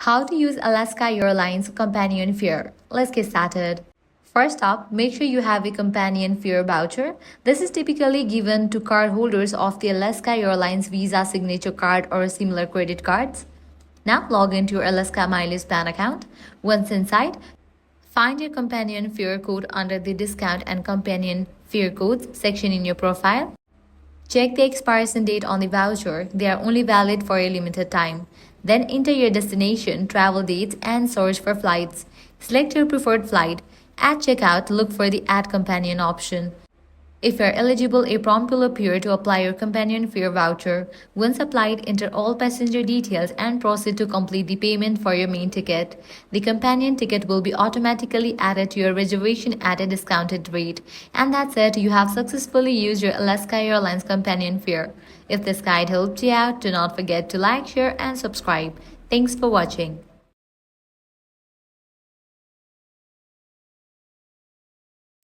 How to use Alaska Airlines Companion Fare. Let's get started. First up, make sure you have a Companion Fare voucher. This is typically given to cardholders of the Alaska Airlines Visa Signature Card or similar credit cards. Now log into your Alaska Mileage Plan account. Once inside, find your Companion Fare code under the Discount and Companion Fare Codes section in your profile. Check the expiration date on the voucher. They are only valid for a limited time. Then enter your destination, travel dates, and search for flights. Select your preferred flight. At checkout, look for the Add Companion option. If you are eligible, a prompt will appear to apply your Companion Fare voucher. Once applied, enter all passenger details and proceed to complete the payment for your main ticket. The companion ticket will be automatically added to your reservation at a discounted rate. And that's it, you have successfully used your Alaska Airlines Companion Fare. If this guide helped you out, do not forget to like, share, and subscribe. Thanks for watching.